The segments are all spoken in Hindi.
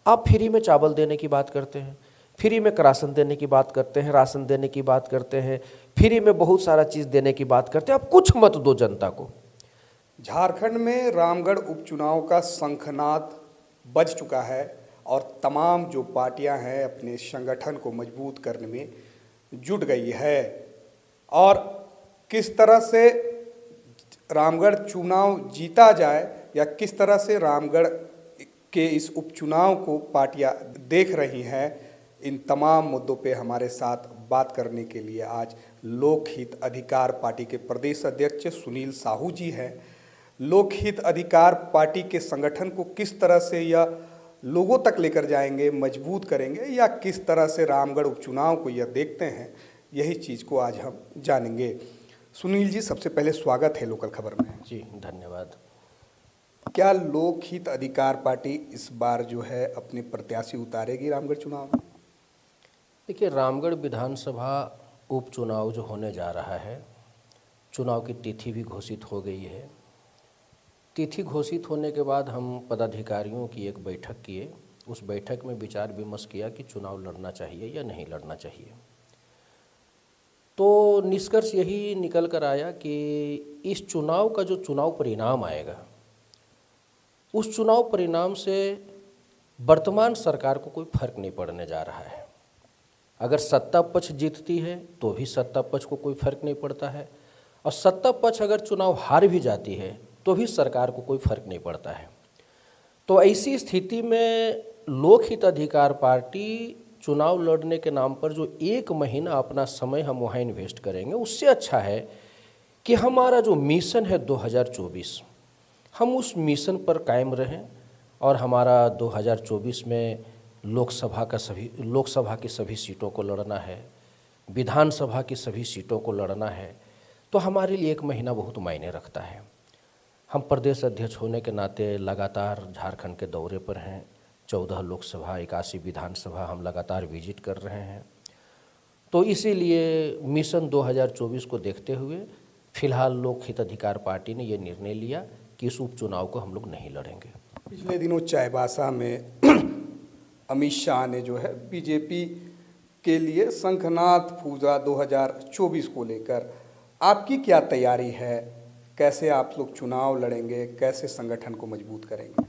आप फ्री में चावल देने की बात करते हैं, फ्री में राशन देने की बात करते हैं, राशन देने की बात करते हैं, फ्री में बहुत सारा चीज़ देने की बात करते हैं। आप कुछ मत दो जनता को। झारखंड में रामगढ़ उपचुनाव का शंखनाद बज चुका है और तमाम जो पार्टियां हैं अपने संगठन को मजबूत करने में जुट गई है। और किस तरह से रामगढ़ चुनाव जीता जाए या किस तरह से रामगढ़ के इस उपचुनाव को पार्टियां देख रही हैं, इन तमाम मुद्दों पे हमारे साथ बात करने के लिए आज लोकहित अधिकार पार्टी के प्रदेश अध्यक्ष सुनील साहू जी हैं। लोकहित अधिकार पार्टी के संगठन को किस तरह से यह लोगों तक लेकर जाएंगे, मजबूत करेंगे, या किस तरह से रामगढ़ उपचुनाव को यह देखते हैं, यही चीज़ को आज हम जानेंगे। सुनील जी, सबसे पहले स्वागत है लोकल खबर में। जी धन्यवाद। क्या लोकहित अधिकार पार्टी इस बार जो है अपने प्रत्याशी उतारेगी रामगढ़ चुनाव में? देखिए, रामगढ़ विधानसभा उपचुनाव जो होने जा रहा है, चुनाव की तिथि भी घोषित हो गई है। तिथि घोषित होने के बाद हम पदाधिकारियों की एक बैठक किए। उस बैठक में विचार विमर्श किया कि चुनाव लड़ना चाहिए या नहीं लड़ना चाहिए। तो निष्कर्ष यही निकल कर आया कि इस चुनाव का जो चुनाव परिणाम आएगा, उस चुनाव परिणाम से वर्तमान सरकार को कोई फर्क नहीं पड़ने जा रहा है। अगर सत्ता पक्ष जीतती है तो भी सत्ता पक्ष को कोई फर्क नहीं पड़ता है, और सत्ता पक्ष अगर चुनाव हार भी जाती है तो भी सरकार को कोई फर्क नहीं पड़ता है। तो ऐसी स्थिति में लोकहित अधिकार पार्टी चुनाव लड़ने के नाम पर जो 1 महीना अपना समय हम वहाँ इन्वेस्ट करेंगे, उससे अच्छा है कि हमारा जो मिशन है 2024, हम उस मिशन पर कायम रहें और हमारा 2024 में लोकसभा की सभी सीटों को लड़ना है, विधानसभा की सभी सीटों को लड़ना है। तो हमारे लिए 1 महीना बहुत मायने रखता है। हम प्रदेश अध्यक्ष होने के नाते लगातार झारखंड के दौरे पर हैं। 14 लोकसभा, 81 विधानसभा हम लगातार विजिट कर रहे हैं। तो इसीलिए मिशन 2024 को देखते हुए फिलहाल लोकहित अधिकार पार्टी ने ये निर्णय लिया कि इस उपचुनाव को हम लोग नहीं लड़ेंगे। पिछले दिनों चाईबासा में अमित शाह ने जो है बीजेपी के लिए शंखनाद फूंका 2024 को लेकर। आपकी क्या तैयारी है? कैसे आप लोग चुनाव लड़ेंगे? कैसे संगठन को मजबूत करेंगे?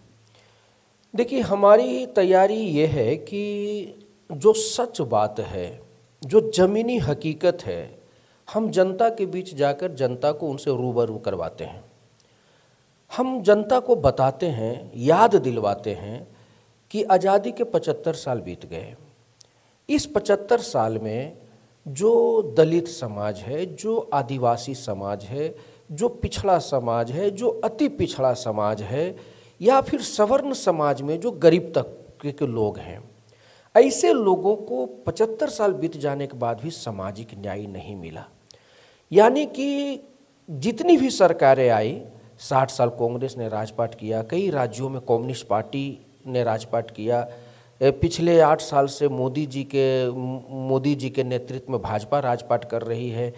देखिए, हमारी तैयारी ये है कि जो सच बात है, जो ज़मीनी हकीकत है, हम जनता के बीच जाकर जनता को उनसे रूबरू करवाते हैं। हम जनता को बताते हैं, याद दिलवाते हैं कि आज़ादी के 75 साल बीत गए। इस 75 साल में जो दलित समाज है, जो आदिवासी समाज है, जो पिछड़ा समाज है, जो अति पिछड़ा समाज है, या फिर सवर्ण समाज में जो गरीब तबके के लोग हैं, ऐसे लोगों को 75 साल बीत जाने के बाद भी सामाजिक न्याय नहीं मिला। यानी कि जितनी भी सरकारें आई, 60 साल कांग्रेस ने राजपाट किया, कई राज्यों में कम्युनिस्ट पार्टी ने राजपाट किया, पिछले 8 साल से मोदी जी के नेतृत्व में भाजपा राजपाट कर रही है,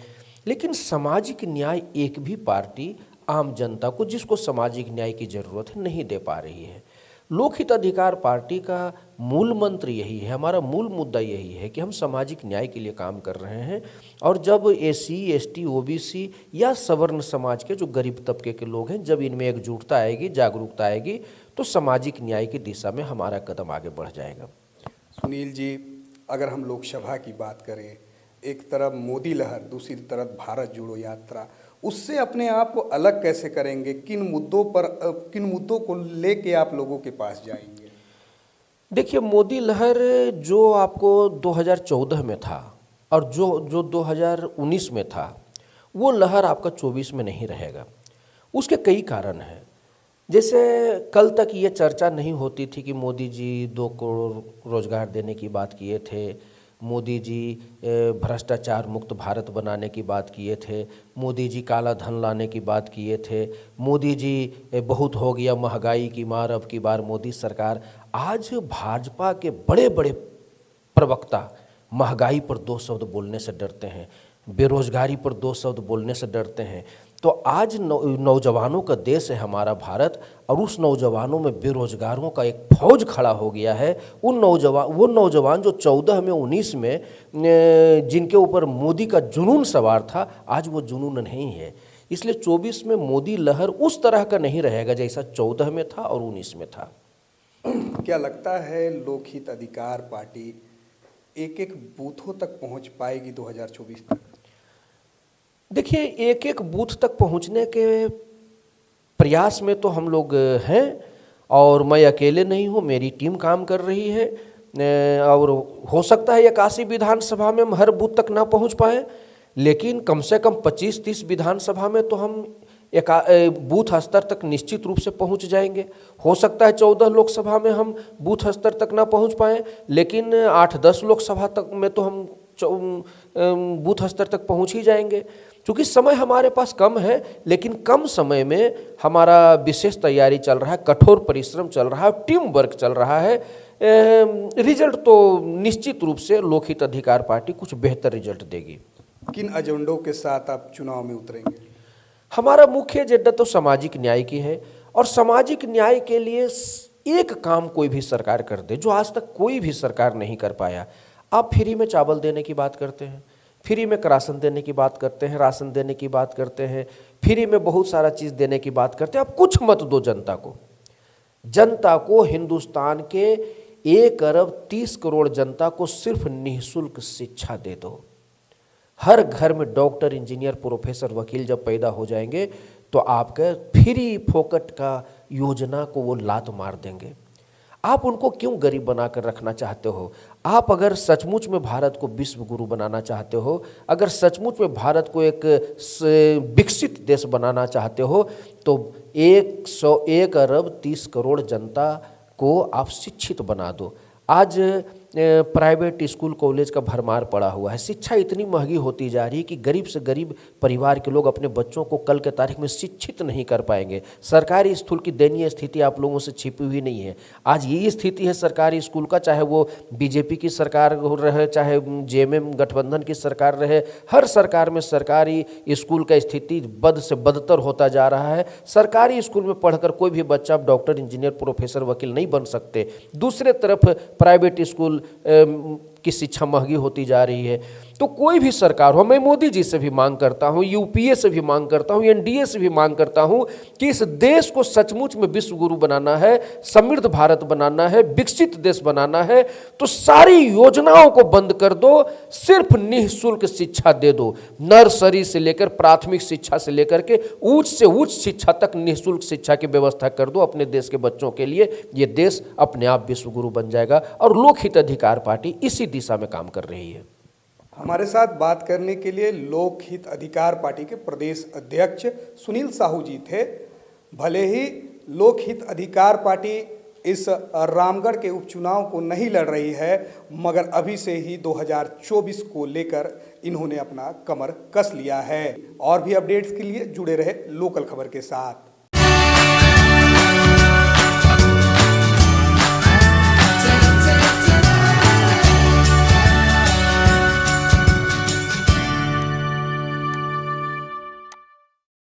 लेकिन सामाजिक न्याय एक भी पार्टी आम जनता को, जिसको सामाजिक न्याय की ज़रूरत है, नहीं दे पा रही है। लोकहित अधिकार पार्टी का मूल मंत्र यही है, हमारा मूल मुद्दा यही है कि हम सामाजिक न्याय के लिए काम कर रहे हैं। और जब SC, ST, OBC या सवर्ण समाज के जो गरीब तबके के लोग हैं, जब इनमें एकजुटता आएगी, जागरूकता आएगी, तो सामाजिक न्याय की दिशा में हमारा कदम आगे बढ़ जाएगा। सुनील जी, अगर हम लोकसभा की बात करें, एक तरफ मोदी लहर, दूसरी तरफ भारत जोड़ो यात्रा, उससे अपने आप को अलग कैसे करेंगे? किन मुद्दों को लेके आप लोगों के पास जाएंगे? देखिए, मोदी लहर जो आपको 2014 में था और जो 2019 में था, वो लहर आपका 24 में नहीं रहेगा। उसके कई कारण हैं। जैसे कल तक ये चर्चा नहीं होती थी कि मोदी जी 2 करोड़ रोजगार देने की बात किए थे, मोदी जी भ्रष्टाचार मुक्त भारत बनाने की बात किए थे, मोदी जी काला धन लाने की बात किए थे, मोदी जी बहुत हो गया महंगाई की मार, अब की बार मोदी सरकार। आज भाजपा के बड़े बड़े प्रवक्ता महंगाई पर 2 शब्द बोलने से डरते हैं, बेरोजगारी पर 2 शब्द बोलने से डरते हैं। तो आज नौजवानों का देश है हमारा भारत, और उस नौजवानों में बेरोजगारों का एक फौज खड़ा हो गया है। वो नौजवान जो 14 में 19 में जिनके ऊपर मोदी का जुनून सवार था, आज वो जुनून नहीं है। इसलिए 24 में मोदी लहर उस तरह का नहीं रहेगा जैसा 14 में था और 19 में था। क्या लगता है लोकहित अधिकार पार्टी एक एक बूथों तक पहुंच पाएगी 2024 तक? देखिए, एक एक बूथ तक पहुंचने के प्रयास में तो हम लोग हैं, और मैं अकेले नहीं हूं, मेरी टीम काम कर रही है। और हो सकता है 81 विधानसभा में हम हर बूथ तक ना पहुंच पाए, लेकिन कम से कम 25-30 विधानसभा में तो हम एक बूथ स्तर तक निश्चित रूप से पहुंच जाएंगे। हो सकता है 14 लोकसभा में हम बूथ स्तर तक ना पहुंच पाएँ, लेकिन 8-10 लोकसभा तक में तो हम बूथ स्तर तक पहुंच ही जाएंगे। क्योंकि समय हमारे पास कम है, लेकिन कम समय में हमारा विशेष तैयारी चल रहा है, कठोर परिश्रम चल रहा है, टीम वर्क चल रहा है। रिजल्ट तो निश्चित रूप से लोकहित अधिकार पार्टी कुछ बेहतर रिजल्ट देगी। किन एजेंडों के साथ आप चुनाव में उतरेंगे? हमारा मुख्य एजेंडा तो सामाजिक न्याय की है, और सामाजिक न्याय के लिए एक काम कोई भी सरकार कर दे जो आज तक कोई भी सरकार नहीं कर पाया। आप फ्री में चावल देने की बात करते हैं, फ्री में राशन देने की बात करते हैं, राशन देने की बात करते हैं, फ्री में बहुत सारा चीज़ देने की बात करते हैं। आप कुछ मत दो जनता को हिंदुस्तान के 1 अरब 30 करोड़ जनता को सिर्फ निःशुल्क शिक्षा दे दो। हर घर में डॉक्टर, इंजीनियर, प्रोफेसर, वकील जब पैदा हो जाएंगे तो आपके फ्री फोकट का योजना को वो लात मार देंगे। आप उनको क्यों गरीब बनाकर रखना चाहते हो? आप अगर सचमुच में भारत को विश्व गुरु बनाना चाहते हो, अगर सचमुच में भारत को एक विकसित देश बनाना चाहते हो, तो 101 अरब 30 करोड़ जनता को आप शिक्षित बना दो। आज प्राइवेट स्कूल कॉलेज का भरमार पड़ा हुआ है। शिक्षा इतनी महंगी होती जा रही है कि गरीब से गरीब परिवार के लोग अपने बच्चों को कल के तारीख में शिक्षित नहीं कर पाएंगे। सरकारी स्कूल की दयनीय स्थिति आप लोगों से छिपी हुई नहीं है। आज यही स्थिति है सरकारी स्कूल का, चाहे वो बीजेपी की सरकार रहे, चाहे जेएमएम गठबंधन की सरकार रहे। हर सरकार में सरकारी स्कूल का स्थिति बद से बदतर होता जा रहा है। सरकारी स्कूल में पढ़कर कोई भी बच्चा डॉक्टर, इंजीनियर, प्रोफेसर, वकील नहीं बन सकते। दूसरे तरफ प्राइवेट स्कूल की शिक्षा महंगी होती जा रही है। तो कोई भी सरकार हो, मैं मोदी जी से भी मांग करता हूं, यूपीए से भी मांग करता हूं, एनडीए से भी मांग करता हूं कि इस देश को सचमुच में विश्व गुरु बनाना है, समृद्ध भारत बनाना है, विकसित देश बनाना है, तो सारी योजनाओं को बंद कर दो, सिर्फ निःशुल्क शिक्षा दे दो। नर्सरी से लेकर प्राथमिक शिक्षा से लेकर के उच्च से उच्च शिक्षा तक निःशुल्क शिक्षा की व्यवस्था कर दो अपने देश के बच्चों के लिए। ये देश अपने आप विश्व गुरु बन जाएगा, और लोकहित अधिकार पार्टी इसी दिशा में काम कर रही है। हमारे साथ बात करने के लिए लोकहित अधिकार पार्टी के प्रदेश अध्यक्ष सुनील साहू जी थे। भले ही लोकहित अधिकार पार्टी इस रामगढ़ के उपचुनाव को नहीं लड़ रही है, मगर अभी से ही 2024 को लेकर इन्होंने अपना कमर कस लिया है। और भी अपडेट्स के लिए जुड़े रहे लोकल खबर के साथ।